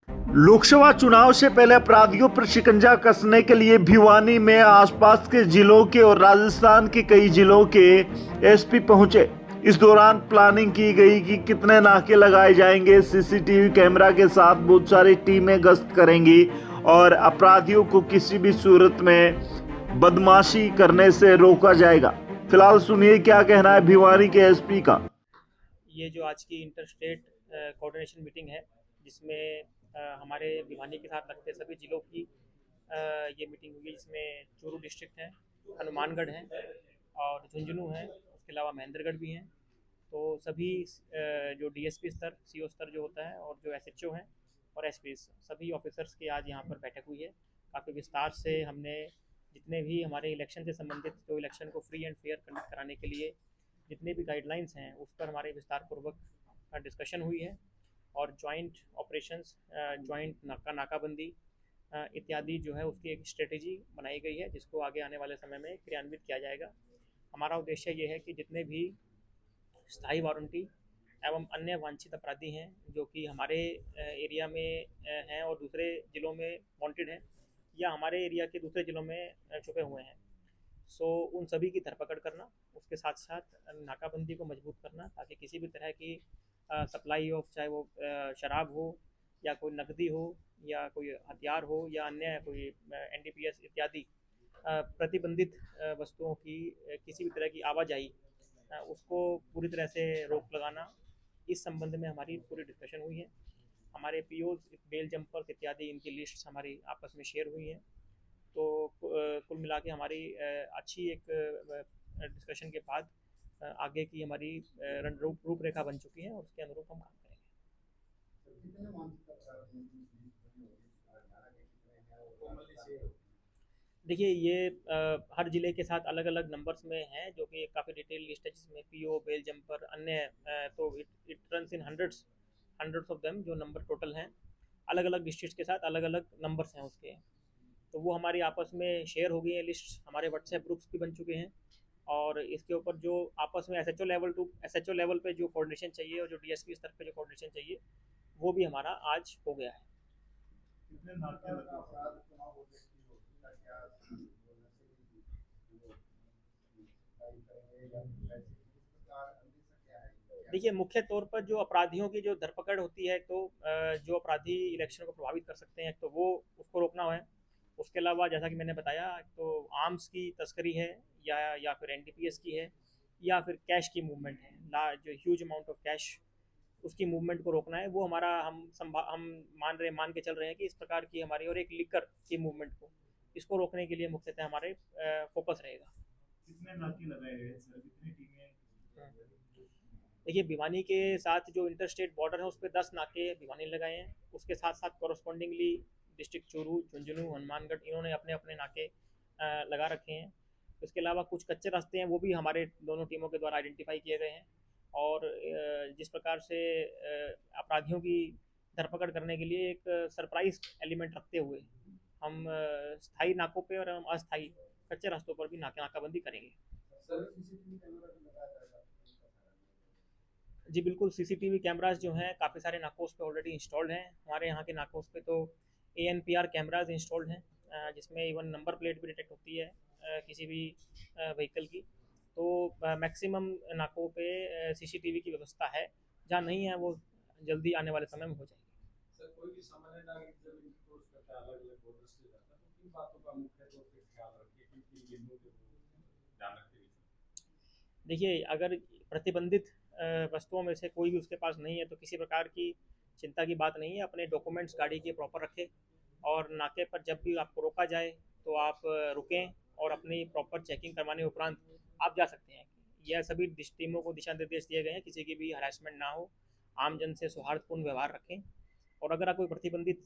लोकसभा चुनाव से पहले अपराधियों पर शिकंजा कसने के लिए भिवानी में आसपास के जिलों के और राजस्थान के कई जिलों के एसपी पहुंचे। इस दौरान प्लानिंग की गई कि कितने नाके लगाए जाएंगे। सीसीटीवी कैमरा के साथ बहुत सारी टीमें गश्त करेंगी और अपराधियों को किसी भी सूरत में बदमाशी करने से रोका जाएगा। फिलहाल सुनिए क्या कहना है भिवानी के एसपी का। ये जो आज की इंटर स्टेट कोऑर्डिनेशन मीटिंग है, जिसमें हमारे भिवानी के साथ लगते सभी ज़िलों की ये मीटिंग हुई है, जिसमें चूरू डिस्ट्रिक्ट है, हनुमानगढ़ है और झुंझुनू है, उसके अलावा महेंद्रगढ़ भी हैं। तो सभी जो डीएसपी स्तर, सीओ स्तर जो होता है, और जो एसएचओ हैं और एसपी, सभी ऑफिसर्स की आज यहाँ पर बैठक हुई है। काफ़ी विस्तार से हमने जितने भी हमारे इलेक्शन से संबंधित, जो इलेक्शन को फ्री एंड फेयर कंडक्ट कराने के लिए जितने भी गाइडलाइंस हैं, उस पर हमारे विस्तार पूर्वक डिस्कशन हुई है। और जॉइंट ऑपरेशंस, जॉइंट नाकाबंदी इत्यादि जो है, उसकी एक स्ट्रेटेजी बनाई गई है, जिसको आगे आने वाले समय में क्रियान्वित किया जाएगा। हमारा उद्देश्य ये है कि जितने भी स्थायी वारंटी एवं अन्य वांछित अपराधी हैं, जो कि हमारे एरिया में हैं और दूसरे ज़िलों में वांटेड हैं, या हमारे एरिया के दूसरे ज़िलों में छुपे हुए हैं, सो उन सभी की धरपकड़ करना, उसके साथ साथ नाकाबंदी को मजबूत करना, ताकि किसी भी तरह की सप्लाई ऑफ, चाहे वो शराब हो या कोई नकदी हो या कोई हथियार हो या अन्य कोई एनडीपीएस इत्यादि प्रतिबंधित वस्तुओं की किसी भी तरह की आवाजाही, उसको पूरी तरह से रोक लगाना, इस संबंध में हमारी पूरी डिस्कशन हुई है। हमारे पीओज, बेल जंपर्स इत्यादि, इनकी लिस्ट हमारी आपस में शेयर हुई है। तो कुल मिला के हमारी अच्छी एक डिस्कशन के बाद आगे की हमारी रूपरेखा बन चुकी है, और उसके अनुरूप हम काम करेंगे। देखिए, ये हर ज़िले के साथ अलग अलग नंबर्स में हैं, जो कि काफ़ी डिटेल लिस्ट है, जिसमें पीओ, बेल जंपर, अन्य तो it it runs in hundreds hundreds of them, जो नंबर टोटल हैं। अलग अलग डिस्ट्रिक्ट के साथ अलग अलग नंबर्स हैं उसके। तो वो हमारी आपस में शेयर हो गई है लिस्ट, हमारे व्हाट्सएप ग्रुप्स भी बन चुके हैं। और इसके ऊपर जो आपस में एसएचओ लेवल पे जो कोऑर्डिनेशन चाहिए, और जो डीएसपी स्तर पे जो कोऑर्डिनेशन चाहिए, वो भी हमारा आज हो गया है। देखिए, मुख्य तौर पर जो अपराधियों की जो धरपकड़ होती है, तो जो अपराधी इलेक्शन को प्रभावित कर सकते हैं, तो वो उसको रोकना है। उसके अलावा जैसा कि मैंने बताया, तो आर्म्स की तस्करी है, या फिर एनडीपीएस की है, या फिर कैश की मूवमेंट है, जो ह्यूज अमाउंट ऑफ कैश, उसकी मूवमेंट को रोकना है। वो हमारा हम मान के चल रहे हैं कि इस प्रकार की हमारी, और एक लिकर की मूवमेंट को, इसको रोकने के लिए मुख्यतः हमारे फोकस रहेगा। कितने नाके लगाए गए हैं सर, कितनी टीमें? देखिए, भिवानी के साथ जो इंटर स्टेट बॉर्डर है, उस पर 10 नाके भिवानी लगाए हैं। उसके साथ साथ कॉरस्पॉन्डिंगली डिस्ट्रिक्ट चूरू, झुंझुनू, हनुमानगढ़, इन्होंने अपने अपने नाके लगा रखे हैं। इसके अलावा कुछ कच्चे रास्ते हैं, वो भी हमारे दोनों टीमों के द्वारा आइडेंटिफाई किए गए हैं। और जिस प्रकार से अपराधियों की धरपकड़ करने के लिए एक सरप्राइज एलिमेंट रखते हुए, हम स्थायी नाकों पे और हम अस्थायी कच्चे रास्तों पर भी नाकाबंदी करेंगे। जी बिल्कुल, सीसीटीवी कैमरास जो हैं, काफ़ी सारे नाकोस पे ऑलरेडी इंस्टॉल्ड हैं। हमारे यहाँ के नाकोस पे तो एएनपीआर कैमरास इंस्टॉल्ड हैं, जिसमें इवन नंबर प्लेट भी डिटेक्ट होती है किसी भी व्हीकल की। तो मैक्सिमम नाकों पे सीसीटीवी की व्यवस्था है। जहाँ नहीं है, वो जल्दी आने वाले समय में हो जाएगी। सर, कोई भी सामान्य नागरिक जब क्रॉस करता है अलग अलग बॉर्डर से जाता है, तो किन बातों का मुख्य तौर पे ख्याल रखिए, क्योंकि ये लोग ध्यान रखते हैं? देखिए, अगर प्रतिबंधित वस्तुओं में से कोई भी उसके पास नहीं है, तो किसी प्रकार की चिंता की बात नहीं है। अपने डॉक्यूमेंट्स गाड़ी के प्रॉपर रखें, और नाके पर जब भी आपको रोका जाए, तो आप रुकें, और अपनी प्रॉपर चेकिंग करवाने उपरांत आप जा सकते हैं। यह सभी टीमों को दिशा निर्देश दिए गए हैं, किसी की भी हरासमेंट ना हो, आम जन से सौहार्दपूर्ण व्यवहार रखें। और अगर कोई प्रतिबंधित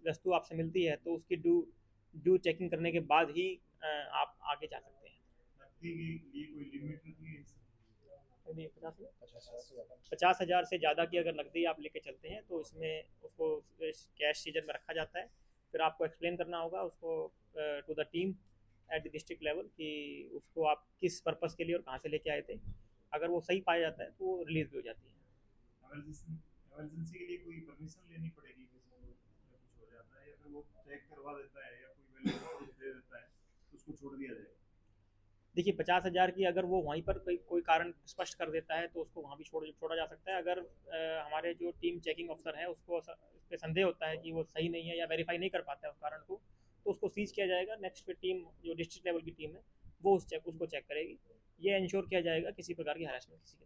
वस्तु आपसे मिलती है, तो उसकी ड्यू चेकिंग करने के बाद ही आप आगे जा सकते हैं। कोई लिमिट नहीं है? 50,000 से ज़्यादा की अगर नकदी आप लेके चलते हैं, तो इसमें उसको कैश सीजन में रखा जाता है। फिर आपको एक्सप्लेन करना होगा उसको to the team at the district level, कि उसको आप किस पर्पज़ के लिए और कहाँ से लेके आए थे। अगर वो सही पाया जाता है, तो वो रिलीज़ भी हो जाती है। इमरजेंसी के लिए कोई परमिशन लेनी पड़ेगी? फिर वो चेक करवा देता है या कोई वैल्यू दे देता है तो उसको छोड़ दिया जाएगा? देखिए 50,000 की अगर वो वहीं पर कोई कारण स्पष्ट कर देता है तो उसको वहाँ भी छोड़ा जा सकता है। अगर हमारे जो टीम चेकिंग अफसर है उसको इस पे संदेह होता है कि वो सही नहीं है या वेरीफाई नहीं कर पाता है उस कारण को, तो उसको सीज किया जाएगा। नेक्स्ट फिर टीम जो डिस्ट्रिक्ट लेवल की टीम है वो उसको चेक करेगी। ये इंश्योर किया जाएगा किसी प्रकार की हरासमेंट किसी के